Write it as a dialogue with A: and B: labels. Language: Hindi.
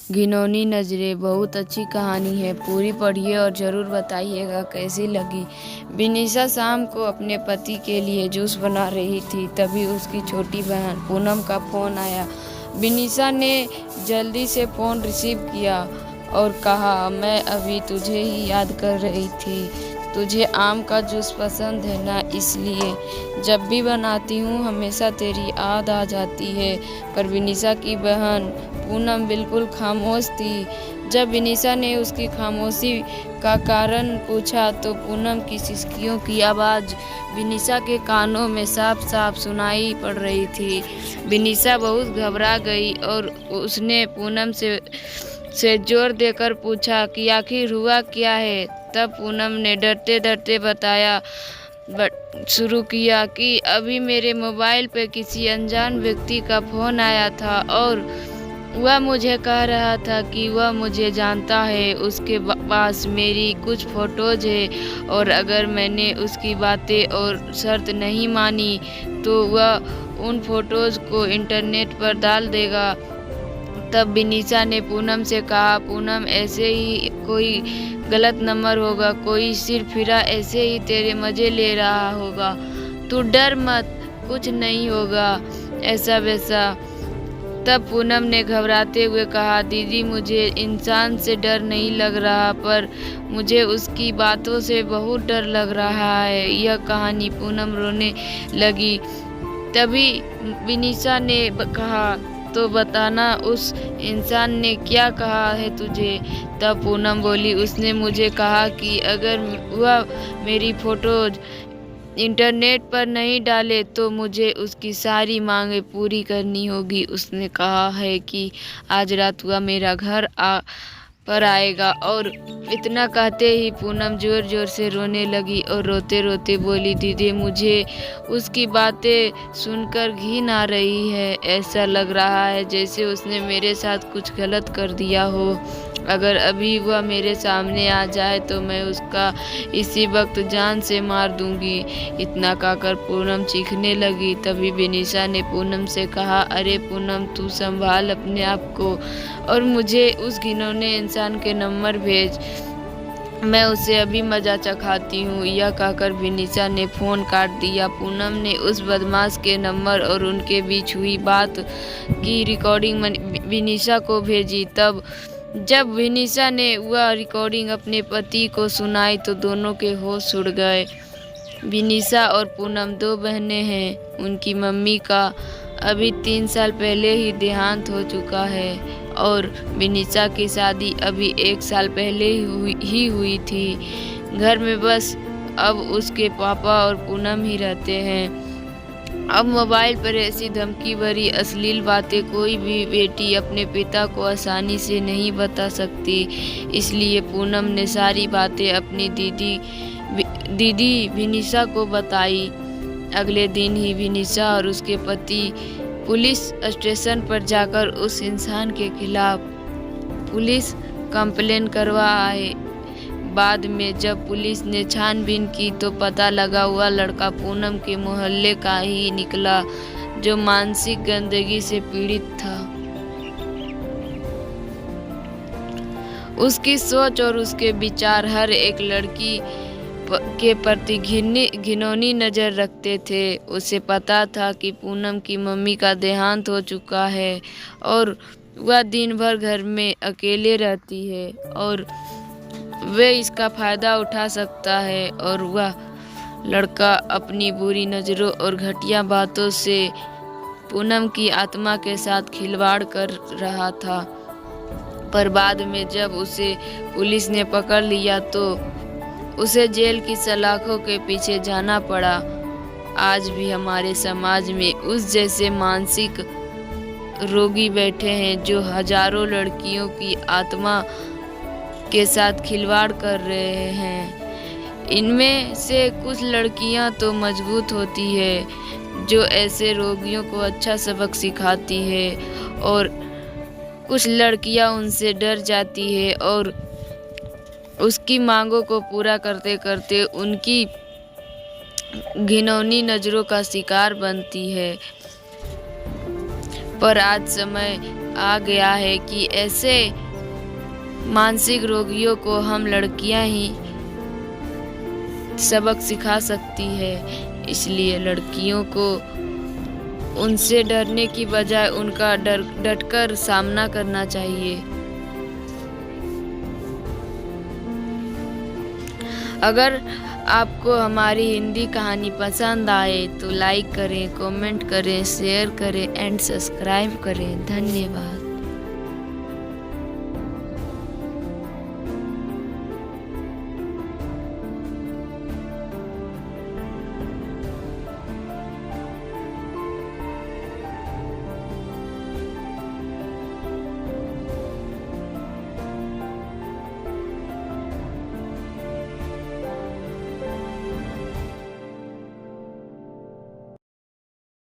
A: घिनौनी नज़रें बहुत अच्छी कहानी है, पूरी पढ़िए और ज़रूर बताइएगा कैसी लगी। विनीशा शाम को अपने पति के लिए जूस बना रही थी, तभी उसकी छोटी बहन पूनम का फ़ोन आया। विनीशा ने जल्दी से फ़ोन रिसीव किया और कहा, मैं अभी तुझे ही याद कर रही थी। तुझे आम का जूस पसंद है ना, इसलिए जब भी बनाती हूँ हमेशा तेरी याद आ जाती है। पर विनीशा की बहन पूनम बिल्कुल खामोश थी। जब विनीशा ने उसकी खामोशी का कारण पूछा तो पूनम की सिसकियों की आवाज़ विनीशा के कानों में साफ साफ सुनाई पड़ रही थी। विनीशा बहुत घबरा गई और उसने पूनम से जोर देकर पूछा कि आखिर हुआ क्या है। तब पूनम ने डरते डरते बताया शुरू किया कि अभी मेरे मोबाइल पे किसी अनजान व्यक्ति का फ़ोन आया था और वह मुझे कह रहा था कि वह मुझे जानता है। उसके पास मेरी कुछ फ़ोटोज़ है और अगर मैंने उसकी बातें और शर्त नहीं मानी तो वह उन फ़ोटोज़ को इंटरनेट पर डाल देगा। तब विनीशा ने पूनम से कहा, पूनम ऐसे ही कोई गलत नंबर होगा, कोई सिरफिरा ऐसे ही तेरे मज़े ले रहा होगा, तू डर मत, कुछ नहीं होगा ऐसा वैसा। तब पूनम ने घबराते हुए कहा, दीदी मुझे इंसान से डर नहीं लग रहा, पर मुझे उसकी बातों से बहुत डर लग रहा है। यह कहानी पूनम रोने लगी। तभी विनीशा ने कहा, तो बताना उस इंसान ने क्या कहा है तुझे। तब पूनम बोली, उसने मुझे कहा कि अगर वह मेरी फ़ोटोज़ इंटरनेट पर नहीं डाले तो मुझे उसकी सारी मांगें पूरी करनी होगी। उसने कहा है कि आज रात वह मेरा घर पर आएगा। और इतना कहते ही पूनम जोर जोर से रोने लगी और रोते रोते बोली, दीदी मुझे उसकी बातें सुनकर घिन आ रही है। ऐसा लग रहा है जैसे उसने मेरे साथ कुछ गलत कर दिया हो। अगर अभी वह मेरे सामने आ जाए तो मैं उसका इसी वक्त जान से मार दूंगी। इतना कहकर पूनम चीखने लगी। तभी विनीशा ने पूनम से कहा, अरे पूनम तू संभाल अपने आप को और मुझे उस घिनौने इंसान के नंबर भेज, मैं उसे अभी मजा चखाती हूँ। यह कहकर विनीशा ने फ़ोन काट दिया। पूनम ने उस बदमाश के नंबर और उनके बीच हुई बात की रिकॉर्डिंग विनीशा को भेजी। तब जब विनीशा ने वह रिकॉर्डिंग अपने पति को सुनाई तो दोनों के होश उड़ गए। विनीशा और पूनम दो बहनें हैं। उनकी मम्मी का अभी 3 साल पहले ही देहांत हो चुका है और विनीशा की शादी अभी 1 साल पहले ही हुई थी। घर में बस अब उसके पापा और पूनम ही रहते हैं। अब मोबाइल पर ऐसी धमकी भरी अश्लील बातें कोई भी बेटी अपने पिता को आसानी से नहीं बता सकती। इसलिए पूनम ने सारी बातें अपनी दीदी विनीशा को बताई। अगले दिन ही विनीशा और उसके पति पुलिस स्टेशन पर जाकर उस इंसान के खिलाफ पुलिस कंप्लेन करवा आए। बाद में जब पुलिस ने छानबीन की तो पता लगा हुआ लड़का पूनम के मोहल्ले का ही निकला, जो मानसिक गंदगी से पीड़ित था। उसकी सोच और उसके विचार हर एक लड़की के प्रति घिनौनी नज़र रखते थे। उसे पता था कि पूनम की मम्मी का देहांत हो चुका है और वह दिन भर घर में अकेले रहती है और वे इसका फ़ायदा उठा सकता है। और वह लड़का अपनी बुरी नज़रों और घटिया बातों से पूनम की आत्मा के साथ खिलवाड़ कर रहा था। पर बाद में जब उसे पुलिस ने पकड़ लिया तो उसे जेल की सलाखों के पीछे जाना पड़ा। आज भी हमारे समाज में उस जैसे मानसिक रोगी बैठे हैं जो हजारों लड़कियों की आत्मा के साथ खिलवाड़ कर रहे हैं। इनमें से कुछ लड़कियां तो मजबूत होती है जो ऐसे रोगियों को अच्छा सबक सिखाती है और कुछ लड़कियां उनसे डर जाती है और उसकी मांगों को पूरा करते करते उनकी घिनौनी नज़रों का शिकार बनती है। पर आज समय आ गया है कि ऐसे मानसिक रोगियों को हम लड़कियां ही सबक सिखा सकती है। इसलिए लड़कियों को उनसे डरने की बजाय उनका डटकर सामना करना चाहिए। अगर आपको हमारी हिंदी कहानी पसंद आए तो लाइक करें, कमेंट करें, शेयर करें एंड सब्सक्राइब करें। धन्यवाद।